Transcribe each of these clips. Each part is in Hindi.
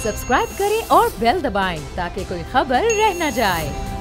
सब्सक्राइब करें और बेल दबाएं ताकि कोई खबर रह न जाए।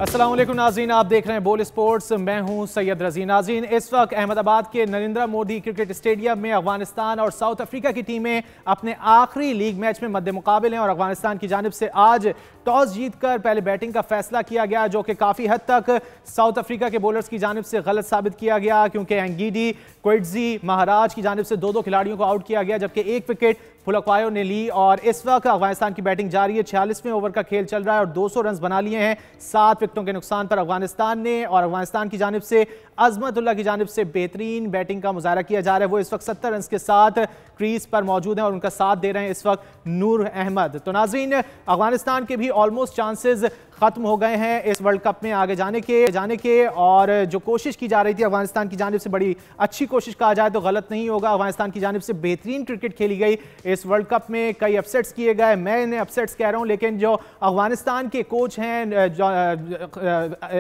अस्सलाम वालेकुम नाज़रीन, आप देख रहे हैं बोल स्पोर्ट्स। मैं हूं सैयद रज़ी। नाज़रीन, इस वक्त अहमदाबाद के नरेंद्र मोदी क्रिकेट स्टेडियम में अफगानिस्तान और साउथ अफ्रीका की टीमें अपने आखिरी लीग मैच में मद्दे मुकाबले हैं और अफगानिस्तान की जानिब से आज टॉस जीतकर पहले बैटिंग का फैसला किया गया, जो कि काफ़ी हद तक साउथ अफ्रीका के बॉलर्स की जानिब से गलत साबित किया गया, क्योंकि एंगीडी, क्विटजी, महाराज की जानिब से दो खिलाड़ियों को आउट किया गया, जबकि एक विकेट फुलकवायो ने ली। और इस वक्त अफगानिस्तान की बैटिंग जारी है। 46वें ओवर का खेल चल रहा है और 200 रन बना लिए हैं 7 विकेटों के नुकसान पर अफगानिस्तान ने। और अफगानिस्तान की जानिब से अजमतुल्लाह की जानिब से बेहतरीन बैटिंग का मुजाहरा किया जा रहा है। वो इस वक्त 70 रन के साथ क्रीज पर मौजूद हैं और उनका साथ दे रहे हैं इस वक्त नूर अहमद। तो नाज़रीन, अफगानिस्तान के भी ऑलमोस्ट चांसेस खत्म हो गए हैं इस वर्ल्ड कप में आगे जाने के और जो कोशिश की जा रही थी अफगानिस्तान की जानिब से, बड़ी अच्छी कोशिश कहा जाए तो गलत नहीं होगा। अफगानिस्तान की जानिब से बेहतरीन क्रिकेट खेली गई इस वर्ल्ड कप में, कई अपसेट्स किए गए। मैं इन्हें अपसेट्स कह रहा हूं, लेकिन जो अफगानिस्तान के कोच हैं,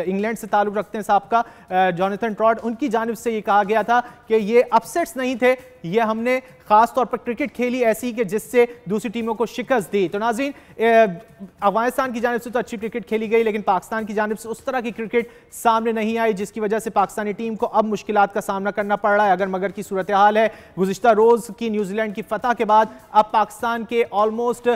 इंग्लैंड से ताल्लुक रखते हैं साबका, जॉनथन ट्रॉट, उनकी जानिब से ये कहा गया था कि ये अपसेट्स नहीं थे, ये हमने खास तौर पर क्रिकेट खेली ऐसी कि जिससे दूसरी टीमों को शिकस्त दी। तो नाज़रीन, अफगानिस्तान की जानिब से तो अच्छी क्रिकेट खेली गई, लेकिन पाकिस्तान की जानिब से उस तरह की क्रिकेट सामने नहीं आई, जिसकी वजह से पाकिस्तानी टीम को अब मुश्किलात का सामना करना पड़ रहा है। अगर मगर की सूरत हाल है गुज़िश्ता रोज़ की न्यूजीलैंड की फतह के बाद, अब पाकिस्तान के ऑलमोस्ट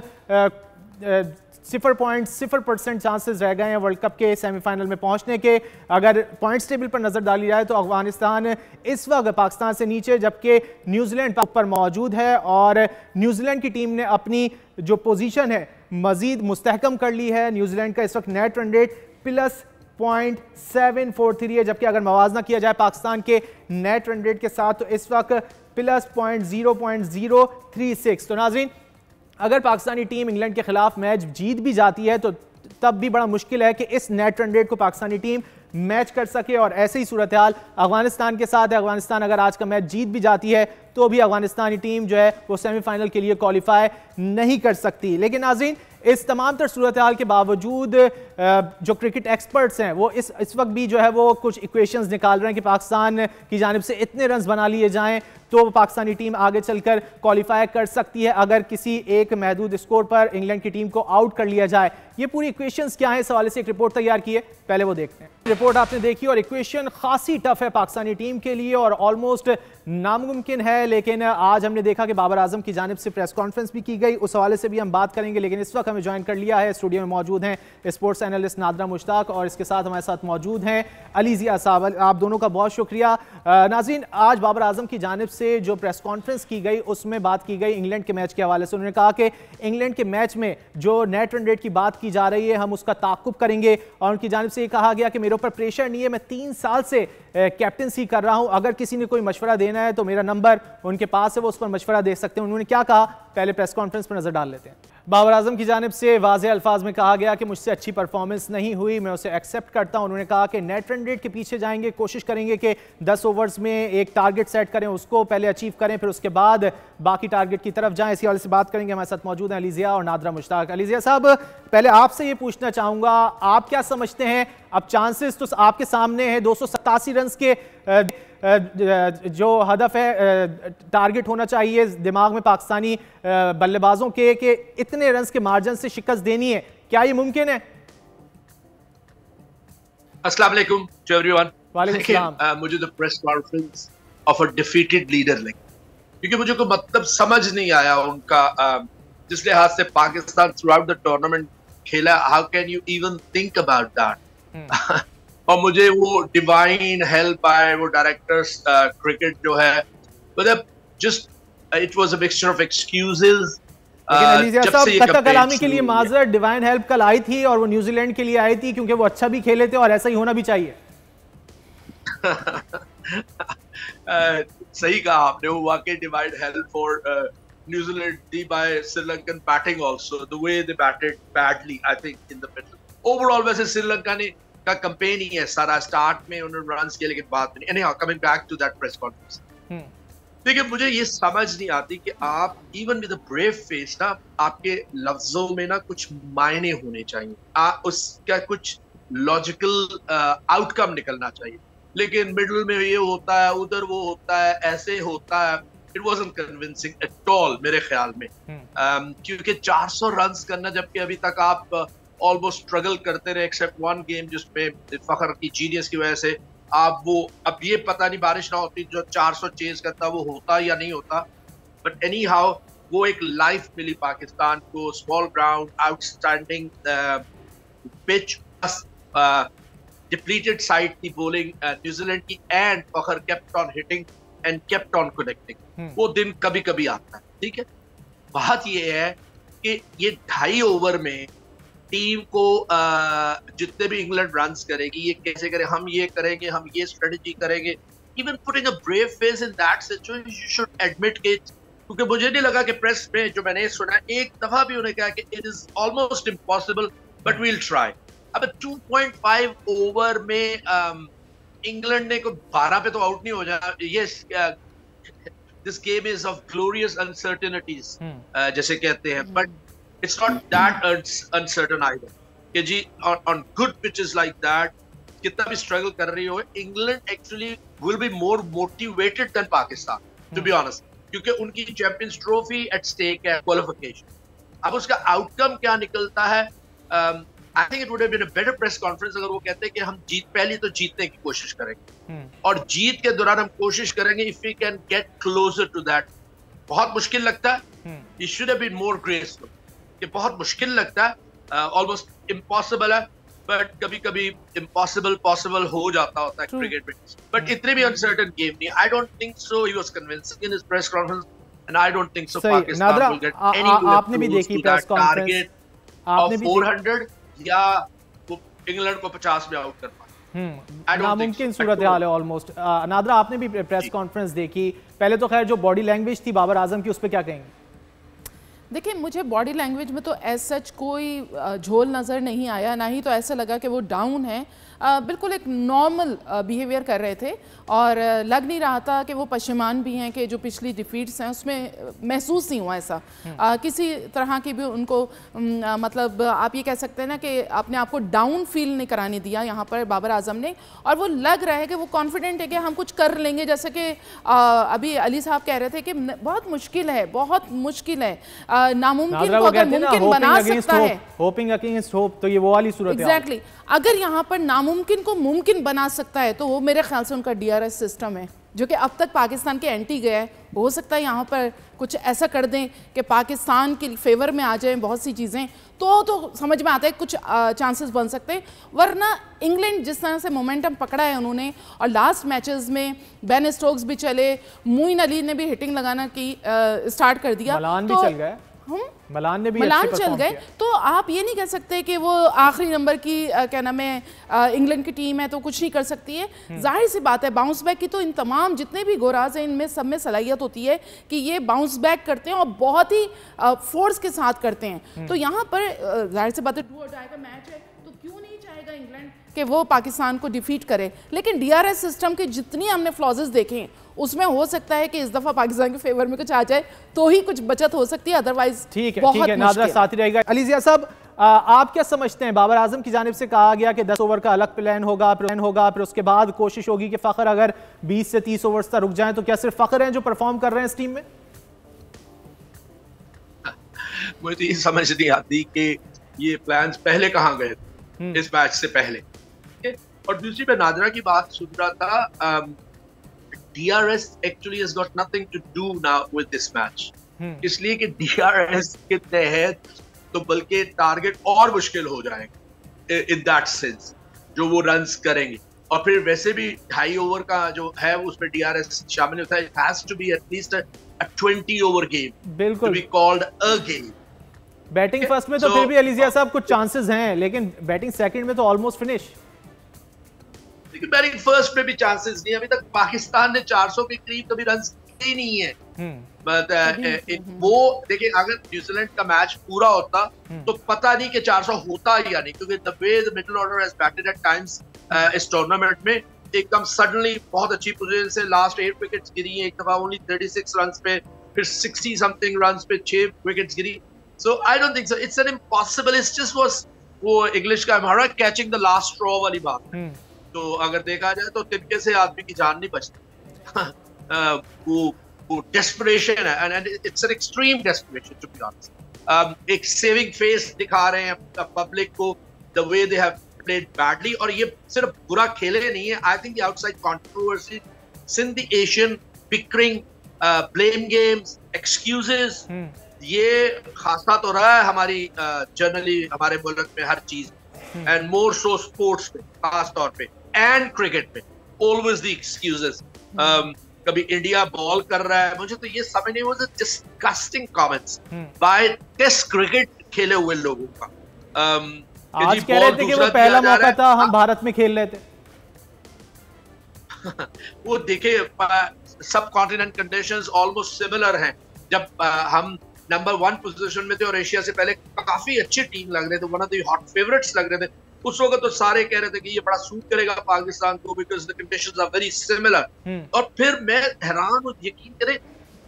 0.0% चांसेस रह गए हैं वर्ल्ड कप के सेमीफाइनल में पहुंचने के। अगर पॉइंट्स टेबल पर नजर डाली जाए तो अफगानिस्तान इस वक्त पाकिस्तान से नीचे, जबकि न्यूजीलैंड टॉप पर मौजूद है। और न्यूजीलैंड की टीम ने अपनी जो पोजीशन है मजीद मुस्तहकम कर ली है। न्यूजीलैंड का इस वक्त नेट रन रेट +0.743 है, जबकि अगर मवाजना किया जाए पाकिस्तान के नेट रन रेट के साथ तो इस वक्त +0.036। तो नाज़रीन, अगर पाकिस्तानी टीम इंग्लैंड के खिलाफ मैच जीत भी जाती है तो तब भी बड़ा मुश्किल है कि इस नेट रन रेट को पाकिस्तानी टीम मैच कर सके। और ऐसे ही सूरत हाल अफगानिस्तान के साथ है। अफगानिस्तान अगर आज का मैच जीत भी जाती है तो भी अफगानिस्तानी टीम जो है वो सेमीफाइनल के लिए क्वालिफाई नहीं कर सकती। लेकिन नाज़रीन, इस तमाम तर सूरत हाल के बावजूद जो क्रिकेट एक्सपर्ट्स हैं वो इस वक्त भी जो है वो कुछ इक्वेशंस निकाल रहे हैं कि पाकिस्तान की जानिब से इतने रन बना लिए जाएं तो पाकिस्तानी टीम आगे चलकर क्वालिफाई कर सकती है अगर किसी एक महदूद स्कोर पर इंग्लैंड की टीम को आउट कर लिया जाए। ये पूरी इक्वेशंस क्या है, इस हवाले से एक रिपोर्ट तैयार की है, पहले वो देखते हैं। रिपोर्ट आपने देखी और इक्वेशन खासी टफ है पाकिस्तानी टीम के लिए और ऑलमोस्ट नामुमकिन है। लेकिन आज हमने देखा कि बाबर आजम की जानिब से प्रेस कॉन्फ्रेंस भी की गई, उस हवाले से भी हम बात करेंगे। लेकिन इस वक्त हमें ज्वाइन कर लिया है, स्टूडियो में मौजूद हैं स्पोर्ट्स एनालिस्ट नादरा मुश्ताक और इसके साथ हमारे साथ मौजूद हैं अली ज़िया साहब। आप दोनों का बहुत शुक्रिया। नाज़रीन, आज बाबर आजम की जानिब से जो प्रेस कॉन्फ्रेंस की गई उसमें बात की गई इंग्लैंड के मैच के हवाले से। उन्होंने कहा कि इंग्लैंड के मैच में जो नेट रन रेट की बात की जा रही है हम उसका ताक़ुब करेंगे। और उनकी जानिब से ये कहा गया कि मेरे ऊपर प्रेशर नहीं है, मैं 3 साल से कैप्टनसी कर रहा हूं, अगर किसी ने कोई मशवरा देना है तो मेरा नंबर उनके पास है, वो उस पर मशवरा दे सकते हैं। उन्होंने क्या कहा, पहले प्रेस कॉन्फ्रेंस पर नजर डाल लेते हैं। बाबर आजम की जानिब से वाज़ेह अल्फाज में कहा गया कि मुझसे अच्छी परफॉर्मेंस नहीं हुई, मैं उसे एक्सेप्ट करता हूं। उन्होंने कहा कि नेट रन रेट के पीछे जाएंगे, कोशिश करेंगे कि 10 ओवर्स में एक टारगेट सेट करें, उसको पहले अचीव करें, फिर उसके बाद बाकी टारगेट की तरफ जाएं। इसी वाले से बात करेंगे। हमारे साथ मौजूद हैं अली ज़िया और नादरा मुश्ताक। अली ज़िया साहब, पहले आपसे ये पूछना चाहूंगा, आप क्या समझते हैं, अब चांसेस तो आपके सामने हैं, 287 रन के जो हदफ है, टारगेट होना चाहिए दिमाग में पाकिस्तानी बल्लेबाजों के कि इतने रन के मार्जिन से शिकस्त देनी है, क्या ये मुमकिन है? अस्सलाम वालेकुम टू एवरीवन। वालेकुम सलाम। मुझे तो press conference of a defeated leader लगी, क्योंकि मुझे कोई मतलब समझ नहीं आया उनका, जिस लिहाज से Pakistan throughout the tournament खेला। How can you even think about that? और मुझे वो डिवाइन हेल्प बाय वो डायरेक्टर्स क्रिकेट जो है, मतलब just it was a mixture of excuses. लेकिन अली ज़िया साहब, कत्ता कलामी के लिए माजरत डिवाइन हेल्प कल आई थी और वो न्यूजीलैंड के लिए आई थी क्योंकि वो अच्छा भी खेले थे और ऐसा ही होना भी चाहिए। सही कहा आपने, वो वाकई डिवाइन हेल्प फॉर न्यूजीलैंड थी by Sri Lankan batting also, the way they batted badly I think in the middle. Overall वैसे श्रीलंका ने का कैंपेन ही है सारा, स्टार्ट में उन्होंने रन्स किए लेकिन बाद में नहीं। Anyhow, coming back to that press conference, देखिए मुझे ये समझ नहीं आती कि आप even with a brave face ना, आपके लफ्जों में ना कुछ मायने होने चाहिए, उसका कुछ लॉजिकल आउटकम निकलना चाहिए। लेकिन मिडिल में ये होता है, उधर वो होता है, ऐसे होता है। It wasn't convincing at all मेरे ख्याल में। क्योंकि 400 रन्स करना, जबकि अभी तक आप ऑलमोस्ट स्ट्रगल करते रहे एक्सेप्ट वन गेम जिसपे फखर की जीनियस की वजह से आप वो, अब ये पता नहीं बारिश ना होती जो 400 चेज करता वो होता या नहीं होता, बट एनी हाउ वो एक लाइफ मिली पाकिस्तान को। Small ground, outstanding pitch, depleted side की बॉलिंग न्यूजीलैंड की, and Fakhar kept on hitting and kept on connecting. वो दिन कभी कभी आता है, ठीक है। बात ये है कि ये 2.5 ओवर में टीम को जितने भी इंग्लैंड रन्स करेगी, ये कैसे करे, हम ये करेंगे, हम ये स्ट्रेटजी करेंगे, even putting a brave face in that situation, you should admit के, क्योंकि मुझे नहीं लगा कि प्रेस में जो मैंने सुना एक दफा भी उन्हें कहा कि it is almost impossible but we'll try. अब 2.5 ओवर में इंग्लैंड ने को 12 पे तो आउट नहीं हो जाना। Yes, this game is of glorious uncertainties जैसे कहते हैं, but it's not that uncertain either कि जी on good pitches like that कितना भी struggle कर रही हो, England actually will be more motivated than Pakistan to be honest, क्योंकि उनकी Champions Trophy at stake है, qualification। अब उसका outcome क्या निकलता है, I think it would have been a better press conference अगर वो कहते हैं कि हम पहले तो जीतने की कोशिश करेंगे और जीत के दौरान हम कोशिश करेंगे if we can get closer to that। बहुत मुश्किल लगता है, it should have been more graceful, कि बहुत मुश्किल लगता है, ऑलमोस्ट इम्पॉसिबल है, बट कभी कभी इम्पॉसिबल पॉसिबल हो जाता होता है क्रिकेट में। बट इतने भी अनसर्टेन गेम नहीं। I don't think so he was convincing in his press conference and I don't think so Pakistan will get any आपने भी देखी प्रेस कॉन्फ्रेंस, आपने भी 400 या वो इंग्लैंड को 50 में आउट कर पाए, नामुमकिन सूरत हाल है ऑलमोस्ट। नादरा, आपने भी प्रेस कॉन्फ्रेंस देखी, पहले तो खैर जो बॉडी लैंग्वेज थी बाबर आजम की, उस पर क्या कहेंगे? देखिए, मुझे बॉडी लैंग्वेज में तो एज सच कोई झोल नज़र नहीं आया, ना ही तो ऐसा लगा कि वो डाउन है। बिल्कुल एक नॉर्मल बिहेवियर कर रहे थे और लग नहीं रहा था कि वो पशेमान भी हैं कि जो पिछली डिफीट्स हैं उसमें महसूस नहीं हुआ ऐसा किसी तरह की भी उनको मतलब आप ये कह सकते हैं ना कि अपने आप को डाउन फील नहीं कराने दिया यहाँ पर बाबर आजम ने। और वो लग रहा है कि वो कॉन्फिडेंट है कि हम कुछ कर लेंगे, जैसे कि अभी अली साहब कह रहे थे कि बहुत मुश्किल है, बहुत मुश्किल है, नामुमकिन को अगर मुमकिन बना सकता है, होपिंग अगेंस्ट होप, तो ये वो वाली सूरत है। एग्जैक्टली, अगर यहाँ पर नामुमकिन को मुमकिन बना सकता है तो वो मेरे ख्याल से उनका DRS सिस्टम है, जो कि अब तक पाकिस्तान के एंटी गया है। हो सकता है यहाँ पर कुछ ऐसा कर दें कि पाकिस्तान के फेवर में आ जाएं बहुत सी चीज़ें, तो समझ में आता है कुछ चांसेस बन सकते हैं। वरना इंग्लैंड जिस तरह से मोमेंटम पकड़ा है उन्होंने, और लास्ट मैचेस में बेन स्टोक्स भी चले, मोइन अली ने भी हिटिंग लगाना की स्टार्ट कर दिया, मलान भी चल गए, मलान ने भी मलान चल गए, तो आप ये नहीं कह सकते कि वो आखिरी नंबर की क्या नाम है इंग्लैंड की टीम है तो कुछ नहीं कर सकती है। जाहिर सी बात है, बाउंस बैक की तो इन तमाम जितने भी गोराज हैं इनमें सब में सलाहियत होती है कि ये बाउंस बैक करते हैं और बहुत ही फोर्स के साथ करते हैं। तो यहाँ पर जाहिर सी बात है, डू और डाई का मैच है, तो क्यों नहीं चाहेगा इंग्लैंड कि वो पाकिस्तान को डिफीट करे। लेकिन DRS सिस्टम के जितनी हमने फ्लॉजेस देखे हैं उसमें हो सकता है कि इस दफा पाकिस्तान के फेवर में कुछ आ जाए तो ही कुछ बचत हो सकती है, अदरवाइज ठीक है नादरा साथ ही रहेगा। अली ज़िया साहब, आप क्या समझते हैं, बाबर आजम की जानिब से कहा गया कि 10 ओवर का अलग प्लान होगा, फिर उसके बाद कोशिश होगी कि फ़खर अगर 20 से 30 ओवर्स तक रुक जाएं, तो क्या सिर्फ फ़खर हैं जो परफॉर्म कर रहे हैं इस टीम में? मुझे तो ये समझ नहीं आती कि ये प्लान्स पहले कहाँ गए थे इस मैच से पहले। और दूसरी मैं नादरा की बात सुन रहा था, DRS actually has got nothing to do now with this match, इसलिए कि DRS के तहत तो बल्कि टारगेट और मुश्किल हो जाएगा in that sense, जो वो रन्स करेंगे। और फिर वैसे भी 2.5 ओवर का जो है उसमें DRS शामिल होता है। It has to be at least a 20 over game, बिल्कुल, to be called a game। Batting first में तो फिर भी अली ज़िया साहब कुछ चांसेस हैं, लेकिन बैटिंग सेकंड में तो ऑलमोस्ट फिनिश। बैटिंग फर्स्ट में भी चांसेस नहीं, अभी तक पाकिस्तान ने 400 के करीब कभी रन किए नहीं है। वो देखिए, अगर न्यूजीलैंड का मैच पूरा होता तो पता नहीं कि 400 होता या नहीं, क्योंकि the way the middle order has batted at times इस टूर्नामेंट में एकदम सडनली बहुत अच्छी पोजीशन से लास्ट 8 विकेट्स गिरी हैं, एक दफा ओनली 36 रन्स पे, फिर 60 समथिंग रन्स पे 6 wickets Giri. So I don't think so, it's an impossible, it's just was वो इंग्लिश का हमारा कैचिंग द लास्ट स्ट्रॉ वाली बात। तो अगर देखा जाए तो तिनके से आदमी की जान नहीं बचती। वो डेस्परेशन है and it's an extreme desperation to be honest. एक सेविंग फेस दिखा रहे हैं पब्लिक को the way they have played badly, और ये सिर्फ बुरा खेले नहीं है। I think the outside controversy since the Asian bickering, blame games, excuses, ये खासा तो रहा है हमारी जनरली हमारे मुल्क में हर चीज, एंड मोर सो स्पोर्ट्स में खास तौर पे एंड क्रिकेट में ऑलवेज द एक्सक्यूजेस। कभी इंडिया बॉल कर रहा है, मुझे तो ये समझ नहीं, was disgusting comments by test cricket खेले हुए लोगों का। आज कह रहे थे कि वो पहला मौका था, हम भारत में खेल रहे थे। वो देखिए सब कॉन्टिनेंट कंडीशंस ऑलमोस्ट सिमिलर हैं। जब हम नंबर 1 पोजीशन में थे और एशिया से पहले काफी अच्छी टीम लग रहे थे, one of the hot favourites लग रहे थे, उस वक्त तो सारे कह रहे थे कि ये बड़ा सूट करेगा पाकिस्तान को because the conditions are very similar. और फिर मैं हैरान हूं, यकीन करें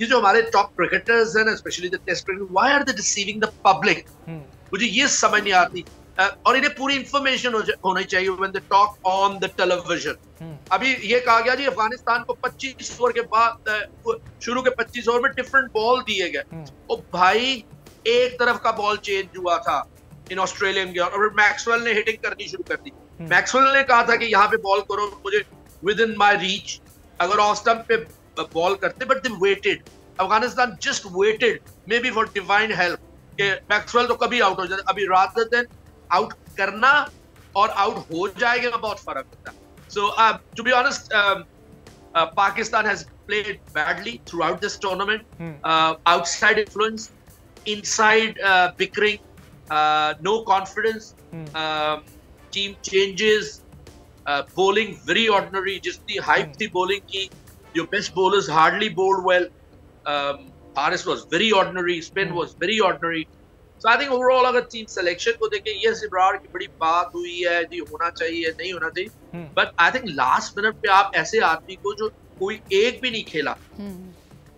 ये जो हमारे टॉप क्रिकेटर्स हैं, specially the test cricket, why are they deceiving the public? मुझे ये समझ नहीं आती। और इन्हें पूरी इंफॉर्मेशन होनी चाहिए when they talk on the television. अभी ये कहा गया जी अफगानिस्तान को 25 ओवर के बाद शुरू के 25 ओवर में डिफरेंट बॉल दिए गए। ओ भाई, एक तरफ का बॉल चेंज हुआ था इन ऑस्ट्रेलियन गेम, और मैक्सवेल ने हिटिंग करनी शुरू कर दी। मैक्सवेल ने कहा था कि यहाँ पे बॉल करो, मुझे विद इन माई रीच, अगर ऑफ स्टंप पे बॉल करते, but they waited, Afghanistan just weighted may be for divine help कि मैक्सवेल तो कभी आउट हो जाए। अभी रादर देन आउट करना और आउट हो जाएगा, बहुत फर्क होता है। So to be honest, Pakistan has played badly throughout this tournament. Outside influence, inside bickering, no confidence, team changes, bowling very ordinary. जितनी hype थी bowling की, your best bowlers hardly bowled well. Haris was very ordinary, spin was very ordinary. So I think overall अगर टीम सिलेक्शन को देखें, ये इब्रार की बड़ी बात हुई है जी, होना चाहिए नहीं होना चाहिए, but I think last minute पे आप ऐसे आदमी को जो कोई एक भी नहीं खेला,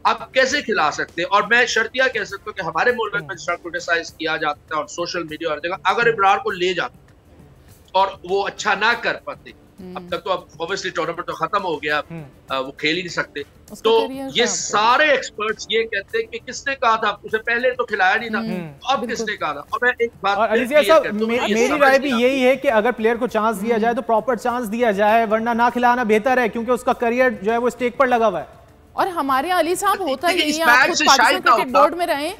आप कैसे खिला सकते? और मैं शर्तिया कह सकता हूँ कि हमारे मुल्क में जिस क्रिटिसाइज किया जाता है और सोशल मीडिया और जगह, अगर इब्रार को ले जाते और वो अच्छा ना कर पाते, अब तक तो अब ऑब्वियसली टूर्नामेंट तो खत्म हो गया, वो खेल ही नहीं सकते। तो ये सारे एक्सपर्ट्स ये कहते हैं कि किसने कहा था, उसे पहले तो खिलाया नहीं था, अब किसने कहा था? और मैं एक बात मेरी राय भी यही है कि अगर प्लेयर को चांस दिया जाए तो प्रॉपर चांस दिया जाए, वरना ना खिलाना बेहतर है, क्योंकि उसका करियर जो है वो स्टेक पर लगा हुआ है। और हमारे अली साहब होता यही है, आप खुद पाकिस्तान क्रिकेट बोर्ड में रहे,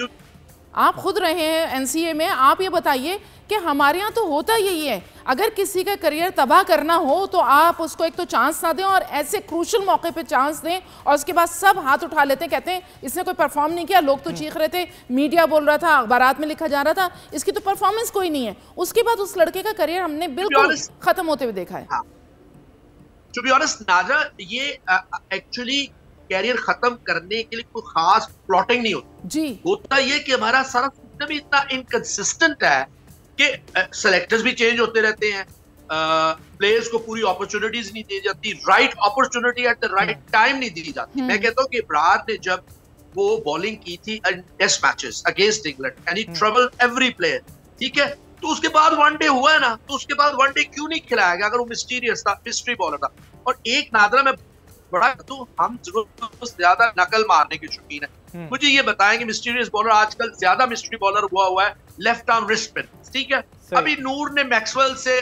आप खुद रहे हैं एनसीए में, आप ये बताइए कि हमारे यहाँ तो होता यही है, अगर किसी का करियर तबाह करना हो तो आप उसको एक तो चांस ना दें और ऐसे क्रूशल मौके पे चांस दें, और उसके बाद सब हाथ उठा लेते हैं, कहते हैं इसने कोई परफॉर्म नहीं किया, लोग तो चीख रहे थे, मीडिया बोल रहा था, अखबारात में लिखा जा रहा था, इसकी तो परफॉर्मेंस कोई नहीं है। उसके बाद उस लड़के का करियर हमने बिल्कुल खत्म होते हुए देखा है। टू बी ऑनेस्ट नाज़रा, ये एक्चुअली कैरियर खत्म करने के लिए कोई खास प्लॉटिंग नहीं होती जी। होता ये कि हमारा सारा सिस्टम इतना इनकंसिस्टेंट है कि सेलेक्टर्स भी चेंज होते रहते हैं, प्लेयर्स को पूरी अपॉर्चुनिटीज नहीं दी जाती, right opportunity at the right time नहीं दी जाती। मैं कहता हूँ कि इब्रार ने जब वो बॉलिंग की थी test matches against England and he troubled every player, ठीक है, तो उसके बाद वनडे हुआ है ना, तो उसके बाद वनडे क्यों नहीं खिलाया गया? अगर वो मिस्टीरियस था, मिस्ट्री बॉलर था। और एक नादरा में बड़ा तो हम ज्यादा नकल मारने के शौकीन है, मुझे ये बताएं कि मिस्टीरियस बॉलर आजकल ज्यादा मिस्ट्री बॉलर हुआ है लेफ्ट आर्म रिस्ट पे, ठीक है। अभी नूर ने मैक्सवेल से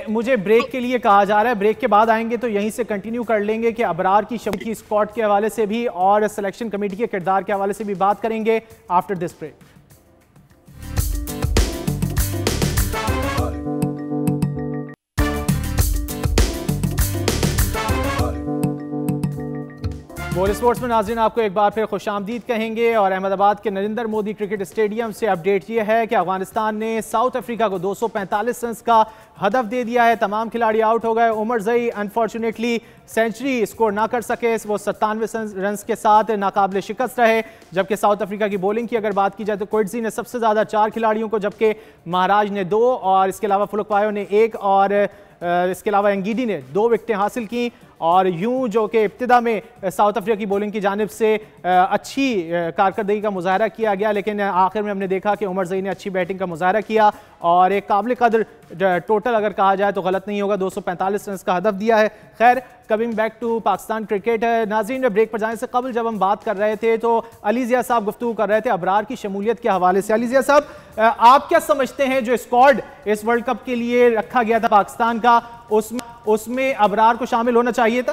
मुझे ब्रेक के लिए कहा जा रहा है, ब्रेक के बाद आएंगे तो यहीं से कंटिन्यू कर लेंगे कि अबरार की शमी की स्क्वाड के हवाले से भी और सिलेक्शन कमेटी के किरदार के हवाले से भी बात करेंगे आफ्टर दिस ब्रेक। बोल स्पोर्ट्स में नाज़रीन आपको एक बार फिर खुशामदीद कहेंगे, और अहमदाबाद के नरेंद्र मोदी क्रिकेट स्टेडियम से अपडेट ये है कि अफगानिस्तान ने साउथ अफ्रीका को 245 रन का हदफ दे दिया है। तमाम खिलाड़ी आउट हो गए। उमर ज़ई अनफॉर्चुनेटली सेंचुरी स्कोर ना कर सके, वो 97 रन के साथ नाकाबिल शिकस्त रहे। जबकि साउथ अफ्रीका की बॉलिंग की अगर बात की जाए तो कोइट्जी ने सबसे ज़्यादा 4 खिलाड़ियों को, जबकि महाराज ने 2 और इसके अलावा फुलकवायो ने 1 और इसके अलावा एंगीडी ने 2 विकेटें हासिल की। और यूं जो कि इब्तिदा में साउथ अफ्रीका की बॉलिंग की जानिब से अच्छी कारकर्दगी का मुजाहरा किया गया, लेकिन आखिर में हमने देखा कि उमर ज़ई ने अच्छी बैटिंग का मुजाहरा किया और एक काबिल कदर टोटल अगर कहा जाए तो गलत नहीं होगा, 245 रन का हदफ दिया है। खैर, coming back to Pakistan cricket, नाज़रीन में ब्रेक पर जाने से कबल जब हम बात कर रहे थे तो अली ज़िया साहब गुफ्तगू कर रहे थे अबरार की शमूलियत के हवाले से। अली ज़िया साहब, आप क्या समझते हैं जो स्क्वाड इस वर्ल्ड कप के लिए रखा गया था पाकिस्तान का, उसमें अबरार को शामिल होना चाहिए था?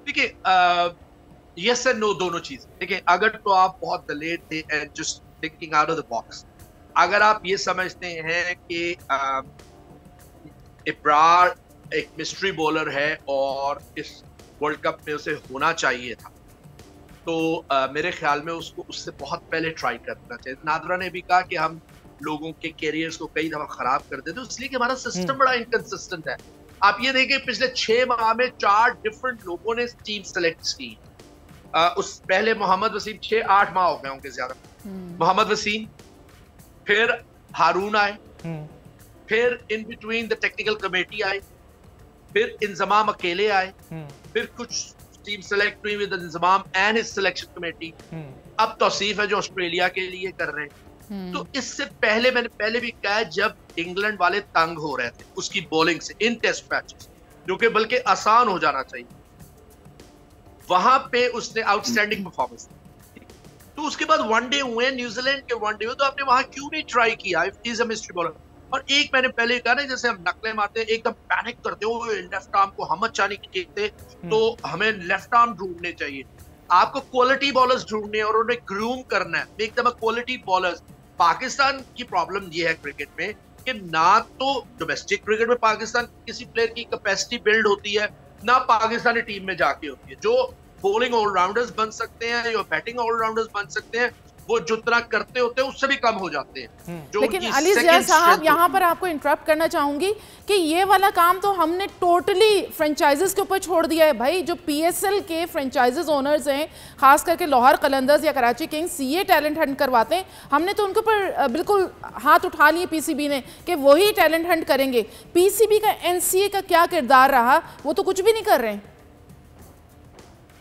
देखिए, यस एंड नो दोनों चीज। देखिए, अगर तो आप बहुत दलेर थे and just thinking out of the box, अगर आप ये समझते हैं कि इब्रार एक मिस्ट्री बॉलर है और इस वर्ल्ड कप में उसे होना चाहिए था, तो मेरे ख्याल में उसको उससे बहुत पहले ट्राई करना चाहिए। नादरा ने भी कहा कि हम लोगों के कैरियर्स को कई दफा खराब कर देते, इसलिए कि हमारा सिस्टम बड़ा इनकंसिस्टेंट है। आप ये देखिए, पिछले 6 माह में 4 डिफरेंट लोगों ने टीम सेलेक्ट की। उस पहले मोहम्मद वसीम 6-8 माह हो गए होंगे ज्यादा, मोहम्मद वसीम, फिर हारून आए, फिर in between the technical committee आए, फिर इंजमाम अकेले आए, फिर कुछ टीम सेलेक्ट हुई with Inzamam and his selection committee, अब तौसीफ है जो ऑस्ट्रेलिया के लिए कर रहे हैं। तो इससे पहले मैंने पहले भी कहा, जब इंग्लैंड वाले तंग हो रहे थे उसकी बॉलिंग से इन टेस्ट मैचेस, जो कि बल्कि आसान हो जाना चाहिए, वहां पे उसने आउटस्टैंडिंग परफॉर्मेंस दी। तो उसके बाद वनडे हुए, न्यूजीलैंड के वनडे हुए, तो आपने वहां क्यों नहीं ट्राई किया? Is a mystery bowler. और एक मैंने पहले कहा ना, जैसे हम नकलें मारते हैं, एकदम पैनिक करते हो, लेफ्ट आर्म को हम अच्छा नहीं खेलते, तो हमें लेफ्ट आर्म ढूंढने चाहिए। आपको क्वालिटी बॉलर्स ढूंढने हैं और उन्हें ग्रूम करना है, make them a quality bowlers. Pakistan की प्रॉब्लम ये है क्रिकेट में कि ना तो डोमेस्टिक क्रिकेट में पाकिस्तान किसी प्लेयर की कैपेसिटी बिल्ड होती है, ना पाकिस्तानी टीम में जाके होती है। जो बॉलिंग ऑलराउंडर्स बन सकते हैं या बैटिंग ऑलराउंडर्स बन सकते हैं, वो जितना करते होते हैं उससे भी कम हो जाते हैं। लेकिन अली ज़िया साहब, यहाँ पर आपको इंटरप्ट करना चाहूंगी कि ये वाला काम तो हमने टोटली फ्रेंचाइजेस के ऊपर छोड़ दिया है भाई। जो पीएसएल के फ्रेंचाइजेस ओनर्स हैं, खास करके लाहौर कलंदर्स या कराची किंग्स, ये टैलेंट हंट करवाते हैं, हमने तो उनके ऊपर बिल्कुल हाथ उठा लिए पीसीबी ने कि वही टैलेंट हंट करेंगे। पीसीबी का एनसीए का क्या किरदार रहा, वो तो कुछ भी नहीं कर रहे हैं।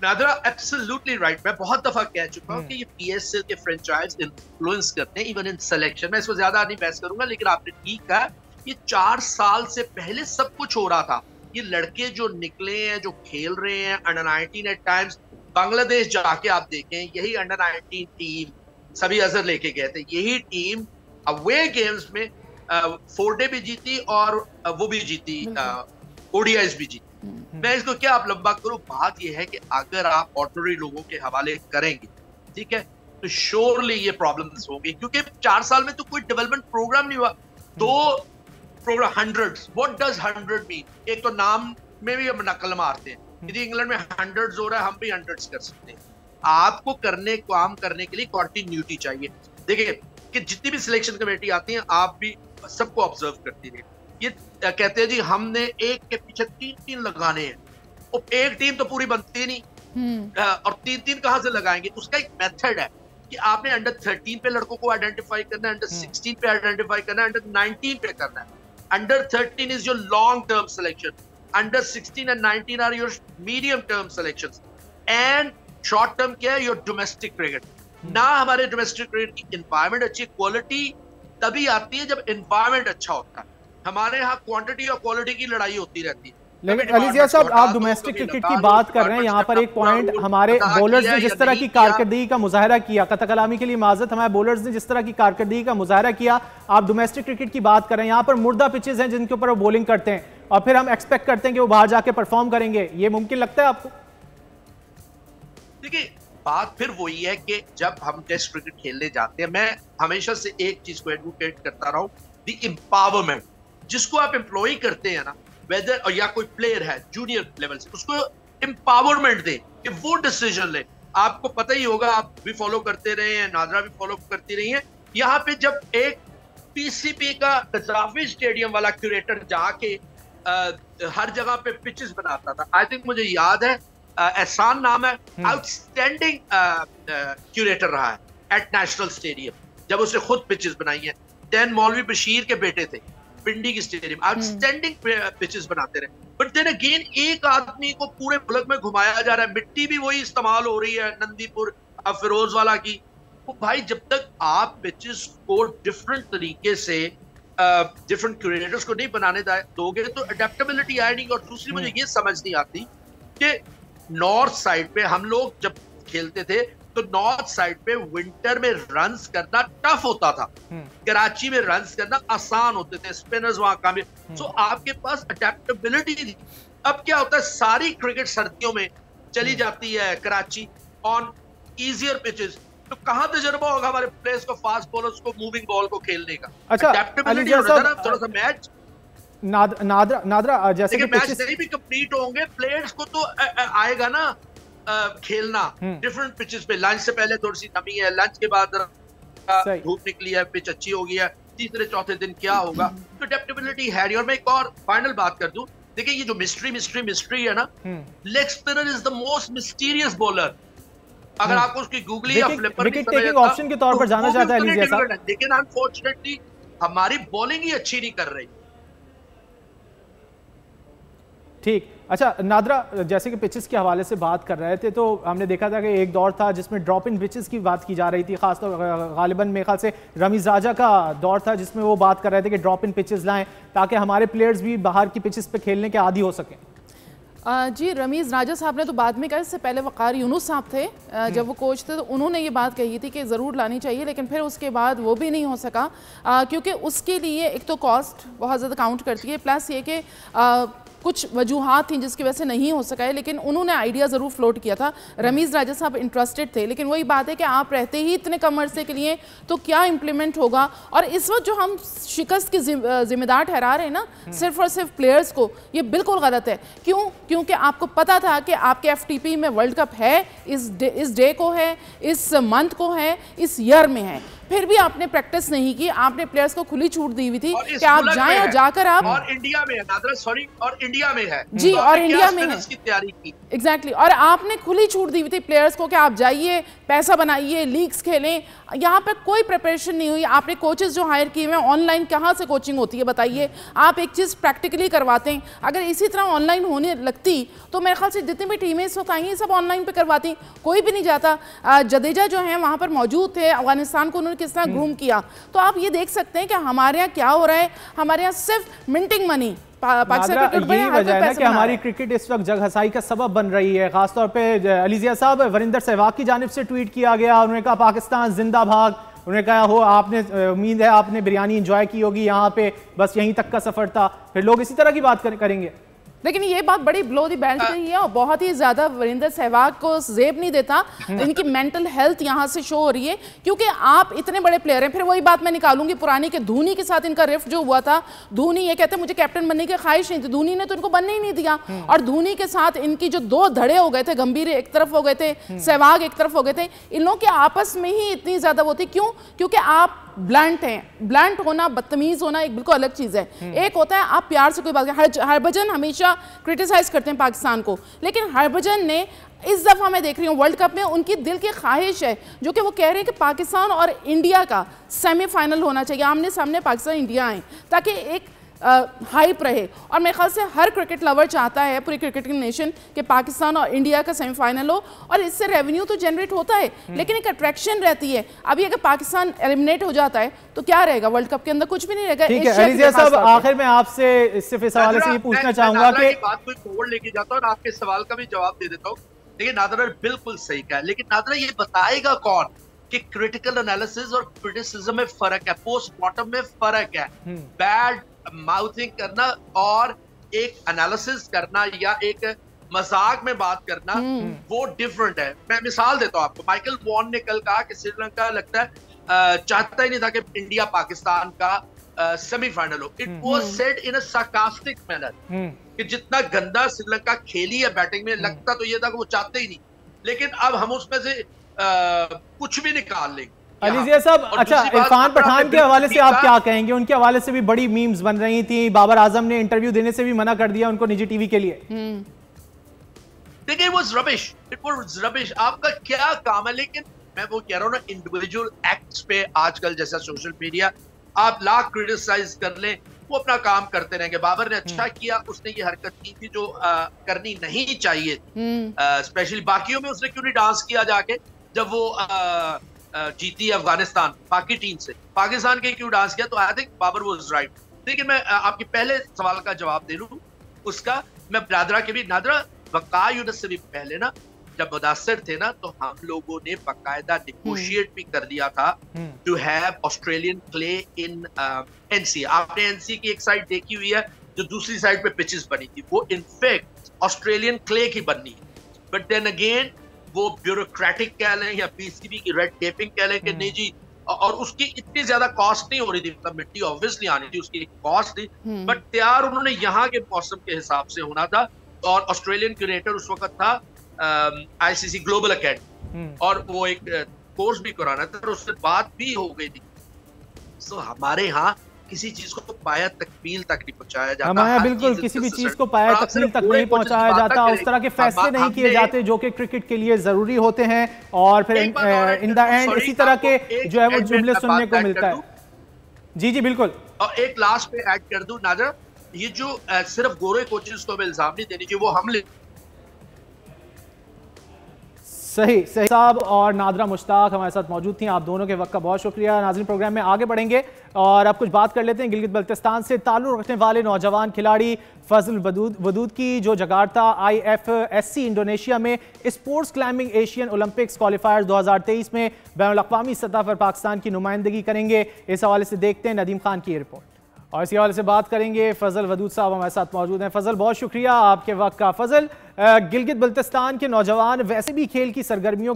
NADRA absolutely right. मैं बहुत दफा कह चुका हूं कि ये पीएसएल के फ्रेंचाइज इन्फ्लुएंस करते हैं इवन इन सिलेक्शन। मैं इसको ज्यादा नहीं बहस करूंगा, लेकिन आपने ठीक कहा, ये 4 साल से पहले सब कुछ हो रहा था। ये लड़के जो निकले हैं, जो खेल रहे हैं अंडर 19, एट टाइम्स बांग्लादेश जाके आप देखें, यही अंडर 19 टीम सभी अजहर लेके गए थे, यही टीम अवे गेम्स में 4 डे भी जीती और वो भी जीती, ओडीआईज भी जीती। मैं इसको क्या आप लंबा करूं, बात यह है कि अगर आप ऑर्डिनरी लोगों के हवाले करेंगे, ठीक है, तो श्योरली ये प्रॉब्लम्स होंगी, क्योंकि 4 साल में तो कोई डेवलपमेंट प्रोग्राम नहीं हुआ। 2 program, hundreds, what does 100 mean? एक तो नाम में भी हम नकल मारते हैं, यदि इंग्लैंड में हंड्रेड्स हो रहा है, हम भी हंड्रेड्स कर सकते हैं। आपको काम करने के लिए कंटिन्यूटी चाहिए। देखिए कि जितनी भी सिलेक्शन कमेटी आती है, आप भी सबको ऑब्जर्व करती रहिए। ये कहते हैं जी हमने एक के पीछे 3-3 लगाने हैं, और एक टीम तो पूरी बनती नहीं, और 3-3 कहां से लगाएंगे? उसका एक मेथड है कि आपने अंडर 13 पे लड़कों को आइडेंटिफाई करना है, अंडर 16 पे आइडेंटिफाई करना है, अंडर 19 पे करना है। Under 13 is your long term selection, under 16 and 19 are your medium term selections, and short term क्या है? Your domestic cricket. ना हमारे डोमेस्टिक क्रिकेट की एनवायरमेंट अच्छी, क्वालिटी तभी आती है जब एनवायरमेंट अच्छा होता है। हमारे यहाँ क्वांटिटी और क्वालिटी की लड़ाई होती रहती है। लेकिन अली ज़िया साहब, आप डोमेस्टिक क्रिकेट की बात कर रहे हैं, यहाँ पर एक पॉइंट, हमारे बॉलर्स ने जिस तरह की कारकर्दगी का मुजाहरा किया, कथा कलामी के लिए माजरत, हमारे बॉलर्स ने जिस तरह की कारकर्दगी का मुजाहरा किया, आप डोमेस्टिक क्रिकेट की बात कर रहे हैं, यहाँ पर मुर्दा पिचेस हैं जिनके ऊपर वो बॉलिंग करते हैं, और फिर हम एक्सपेक्ट करते हैं कि वो बाहर जाके परफॉर्म करेंगे। ये मुमकिन लगता है आपको? देखिए, बात फिर वही है कि जब हम टेस्ट क्रिकेट खेलने जाते हैं, मैं हमेशा से एक चीज को एडवोकेट करता रहा हूं, द एम्पावरमेंट। जिसको आप एम्प्लॉय करते हैं ना, वेदर और या कोई प्लेयर है जूनियर लेवल से, उसको एम्पावरमेंट दे कि वो डिसीजन ले। आपको पता ही होगा, आप भी फॉलो करते रहे हैं, नादरा भी फॉलो करती रही है। यहाँ पे जब एक पीसीबी का कजाफी स्टेडियम वाला क्यूरेटर जाके हर जगह पे पिचेस बनाता था, आई थिंक मुझे याद है, एहसान नाम है, आउटस्टैंडिंग क्यूरेटर रहा है एट नेशनल स्टेडियम, जब उसने खुद पिचेस बनाई है। दैन मौलवी बशीर के बेटे थे, पिंडी की स्टेडियम, आउटस्टैंडिंग पिचेस बनाते रहे। बट देन अगेन एक आदमी को पूरे मुल्क में घुमाया जा रहा है, मिट्टी भी वही इस्तेमाल हो रही है, नंदीपुर फिरोज वाला की, वो भाई जब तक आप पिचेस को डिफरेंट तरीके से डिफरेंट क्रिएटर्स को नहीं बनाने दोगे तो अडेप्टेबिलिटी आएगी। और दूसरी मुझे ये समझ नहीं आती कि नॉर्थ साइड पे हम लोग जब खेलते थे तो नॉर्थ साइड पे विंटर में रन्स करना टफ होता था, कराची में रन्स करना आसान होते थे, स्पिनर्स वहां कामयाब। सो आपके पास अडेप्टेबिलिटी थी। अब क्या होता है, सारी क्रिकेट सर्दियों में चली जाती है कराची ऑन इजियर पिचेस, तो कहां तजुर्बा होगा हमारे प्लेयर्स को, फास्ट बॉलर्स को, मूविंग बॉल को खेलने का। अच्छा, अडेप्टेबिलिटी होना थोड़ा सा मैच नादरा जैसे कि मैच नहीं भी कंप्लीट होंगे, प्लेयर्स को तो आएगा ना खेलना डिफरेंट पिचेस पे। लंच से पहले थोड़ी सी नमी है, लंच के बाद धूप निकली है, पिच अच्छी हो गई है, तीसरे चौथे दिन क्या होगा, तो अडेप्टेबिलिटी है। और मैं एक और फाइनल बात कर दूं, देखिए ये जो मिस्ट्री है ना, leg spinner is the most mysterious bowler. अगर आपको उसकी गूगली या फ्लिपर विकेट टेकिंग ऑप्शन के तौर पर जाना चाहता है एलिजिया साहब, लेकिन अनफॉर्चुनेटली हमारी बॉलिंग ही अच्छी नहीं कर रही। ठीक, अच्छा नादरा, जैसे कि पिचेस के हवाले से बात कर रहे थे तो हमने देखा था कि एक दौर था जिसमें ड्रॉप इन पिचेस की बात की जा रही थी, खासतौर गालिबन मेरे ख्याल से रमीज राजा का दौर था जिसमें वो बात कर रहे थे कि ड्रॉप इन पिचेस लाएं ताकि हमारे प्लेयर्स भी बाहर की पिचेस पे खेलने के आदी हो सकें। जी, रमीज़ राजा साहब ने तो बाद में कहा, इससे पहले वक़ार यूनुस साहब थे जब वो कोच थे, तो उन्होंने ये बात कही थी कि ज़रूर लानी चाहिए, लेकिन फिर उसके बाद वो भी नहीं हो सका क्योंकि उसके लिए एक तो कॉस्ट बहुत ज़्यादा काउंट करती है, प्लस ये कि कुछ वजूहात थी जिसकी वजह से नहीं हो सका है। लेकिन उन्होंने आइडिया ज़रूर फ्लोट किया था, रमीज़ राजा साहब इंटरेस्टेड थे, लेकिन वही बात है कि आप रहते ही इतने कम अरसे के लिए तो क्या इम्प्लीमेंट होगा। और इस वक्त जो हम शिकस्त की जिम्मेदार ठहरा रहे हैं ना सिर्फ और सिर्फ प्लेयर्स को, ये बिल्कुल गलत है। क्यों? क्योंकि आपको पता था कि आपके FTP में वर्ल्ड कप है, इस डे को है, इस मंथ को है, इस ईयर में है, फिर भी आपने प्रैक्टिस नहीं की, आपने प्लेयर्स को खुली छूट दी हुई थी कि आप जाएं और जाकर आप, और इंडिया में है नादरा, सॉरी, और इंडिया में है जी, और इंडिया में है की तैयारी की, एग्जैक्टली, और आपने खुली छूट दी हुई थी प्लेयर्स को कि आप जाइए, पैसा बनाइए, लीग्स खेलें। यहाँ पर कोई प्रिपरेशन नहीं हुई। आपने कोचेस जो हायर किए हुए हैं, ऑनलाइन कहाँ से कोचिंग होती है बताइए? आप एक चीज़ प्रैक्टिकली करवाते हैं, अगर इसी तरह ऑनलाइन होने लगती तो मेरे ख्याल से जितनी भी टीमें इस वक्त आई सब ऑनलाइन पे करवाती, कोई भी नहीं जाता। जडेजा जो है वहाँ पर मौजूद थे, अफगानिस्तान को उन्होंने किस तरह ग्रूम किया। तो आप ये देख सकते हैं कि हमारे यहाँ क्या हो रहा है, हमारे यहाँ सिर्फ मिंटिंग मनी। यही वजह है ना कि हमारी क्रिकेट इस वक्त जगहसाई का सबब बन रही है। खासतौर पे अलीजिया साहब, वरिंदर सहवाग की जानिब से ट्वीट किया गया, उन्होंने कहा पाकिस्तान जिंदाबाद, उन्होंने कहा हो आपने उम्मीद है आपने बिरयानी एंजॉय की होगी यहाँ पे, बस यहीं तक का सफर था। फिर लोग इसी तरह की बात करेंगे। लेकिन ये बात बड़ी ब्लो दी बेल्ट रही है और बहुत ही ज्यादा वरिंदर सहवाग को जेब नहीं देता। इनकी मेंटल हेल्थ यहाँ से शो हो रही है क्योंकि आप इतने बड़े प्लेयर हैं। फिर वही बात मैं निकालूंगी पुरानी के धोनी के साथ इनका रिफ्ट जो हुआ था। धोनी ये कहते मुझे कैप्टन बनने की ख्वाहिश नहीं थी, धोनी ने तो इनको बनने ही नहीं दिया। और धोनी के साथ इनकी जो दो धड़े हो गए थे, गंभीर एक तरफ हो गए थे, सहवाग एक तरफ हो गए थे, इन लोगों के आपस में ही इतनी ज्यादा वो थी। क्यों? क्योंकि आप ब्लंट हैं। ब्लंट होना, बदतमीज होना एक बिल्कुल अलग चीज है। एक होता है आप प्यार से कोई बात, हरभजन हमेशा क्रिटिसाइज करते हैं पाकिस्तान को, लेकिन हरभजन ने इस दफा मैं देख रही हूँ वर्ल्ड कप में उनकी दिल की ख्वाहिश है जो कि वो कह रहे हैं कि पाकिस्तान और इंडिया का सेमीफाइनल होना चाहिए, आमने सामने पाकिस्तान इंडिया आए ताकि एक हाइप रहे। और मेरे ख्याल से हर क्रिकेट लवर चाहता है, पूरी क्रिकेटिंग नेशन, कि पाकिस्तान और इंडिया का सेमीफाइनल हो और इससे रेवेन्यू तो जनरेट होता है लेकिन एक अट्रैक्शन रहती है। अभी अगर पाकिस्तान एलिमिनेट हो जाता है तो क्या रहेगा? वर्ल्ड कप के अंदर कुछ भी नहीं रहेगा। ठीक है अलीजिया साहब, आखिर में आपसे सिर्फ इस हवाले से ये पूछना चाहूंगा कि बात कोई फॉरवर्ड लेके जाता हूं और आपके सवाल का भी जवाब दे देता हूं। लेकिन नादरा बिल्कुल सही कहा, लेकिन नादरा ये बताएगा कौन कि क्रिटिकल एनालिसिस और क्रिटिसिज्म में फर्क है, पोस्टमार्टम में फर्क है। बैड माउथिंग करना और एक एनालिसिस करना या एक मजाक में बात करना वो डिफरेंट है। मैं मिसाल देता हूं आपको। माइकल वॉन ने कल कहा कि श्रीलंका लगता है चाहता ही नहीं था कि इंडिया पाकिस्तान का सेमीफाइनल हो। It was said in a sarcastic manner कि जितना गंदा श्रीलंका खेली है बैटिंग में, लगता तो ये था कि वो चाहते ही नहीं, लेकिन अब हम उसमें से कुछ भी निकाल लेंगे। अलीजिया साहब, अच्छा इरफान पठान के हवाले से आप क्या कहेंगे? उनके हवाले से भी बड़ी मीम्स बन रही थी, बाबर आजम ने इंटरव्यू देने से भी मना कर दिया उनको निजी टीवी के लिए। देखिए इट वाज रबिश। आपका क्या काम है? लेकिन मैं वो कह रहा हूँ ना, इंडिविजुअल एक्ट्स पे आजकल जैसा सोशल मीडिया आप लाख क्रिटिसाइज कर लें, वो अपना काम करते रहेंगे। बाबर ने अच्छा किया, उसने ये हरकत की थी जो करनी नहीं चाहिए। स्पेशली बाकियों में उसने क्यों नहीं डांस किया जाके, जब वो जीती अफगानिस्तान पाकि टीम से, पाकिस्तान के क्यों डांस किया? तो I think Babar was right. लेकिन मैं आपके पहले सवाल का जवाब दे लूं उसका, मैं नादरा के भी, नादरा वक़ा यूनुस से भी पहले ना जब मुदासिर थे ना, तो हम लोगों ने बाकायदा निगोशिएट भी कर दिया था to have Australian clay in NC. आपने एनसी की एक साइड देखी हुई है, जो दूसरी साइड पे पिचेस बनी थी, वो इनफैक्ट ऑस्ट्रेलियन क्ले की बननी है। बट देन अगेन वो ब्यूरोक्रेटिक कह लें या पीसीबी की रेड टेपिंग कह लें कि नहीं जी, और उसकी इतनी ज्यादा कॉस्ट नहीं हो रही थी, मतलब मिट्टी ऑब्वियसली आनी थी, उसकी एक कॉस्ट थी, बट तैयार उन्होंने यहाँ के मौसम के हिसाब से होना था। और ऑस्ट्रेलियन क्यूरेटर उस वक्त था आईसीसी ग्लोबल अकेडमी, और वो एक कोर्स भी कराना था, और उससे बात भी हो गई थी। सो हमारे यहाँ किसी चीज को पाया तकमील तक नहीं पहुंचाया जाता। हमारे यहाँ बिल्कुल किसी भी चीज को पाया तकमील तक नहीं पहुंचाया जाता, उस तरह के फैसले नहीं किए जाते जो कि क्रिकेट के लिए जरूरी होते हैं, और फिर इन द एंड इसी तरह के जो है वो जुमले सुनने को मिलता है। जी जी बिल्कुल। और एक लास्ट पे ऐड कर दूं नादर, ये जो सिर्फ गोरे कोचेस को इल्जाम नहीं देने चाहिए, वो हमले सही साहब और नादरा मुश्ताक हमारे साथ मौजूद थी। आप दोनों के वक्त का बहुत शुक्रिया। नाज़रीन, प्रोग्राम में आगे बढ़ेंगे और अब कुछ बात कर लेते हैं गिलगित बल्तिस्तान से ताल्लुक़ रखने वाले नौजवान खिलाड़ी फजल वदूद की, जो जकार्ता IFSC इंडोनेशिया में स्पोर्ट्स क्लाइंबिंग एशियन ओलंपिक्स क्वालिफायर्स 2023 में बैनुल-अक़वामी सतह पर पाकिस्तान की नुमाइंदगी करेंगे। इस हवाले से देखते हैं नदीम खान की रिपोर्ट, और इसी हवाले से बात करेंगे। फजल वदूद साहब हमारे साथ मौजूद हैं। फजल, बहुत शुक्रिया आपके वक्त का। फजल, गिलगित बल्तिस्तान के नौजवान वैसे भी खेल की सरगर्मियों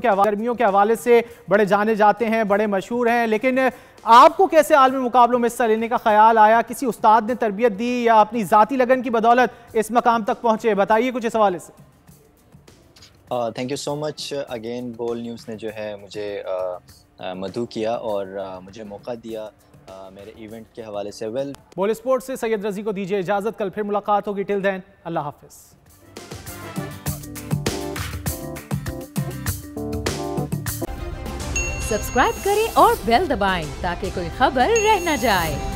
के हवाले से बड़े जाने जाते हैं, बड़े मशहूर हैं, लेकिन आपको कैसे आलमी मुकाबलों में हिस्सा लेने का ख्याल आया? किसी उस्ताद ने तरबियत दी या अपनी ज़ाती लगन की बदौलत इस मकाम तक पहुंचे? बताइए कुछ इस हवाले से। Thank you so much again, बोल न्यूज़ ने जो है मुझे मदऊ किया और मुझे मौका दिया मेरे इवेंट के हवाले से। बोल स्पोर्ट्स से सैयद रजी को दीजिए इजाजत, कल फिर मुलाकात होगी। टिल देन अल्लाह हाफिज। सब्सक्राइब करें और बेल दबाएं ताकि कोई खबर रह न जाए।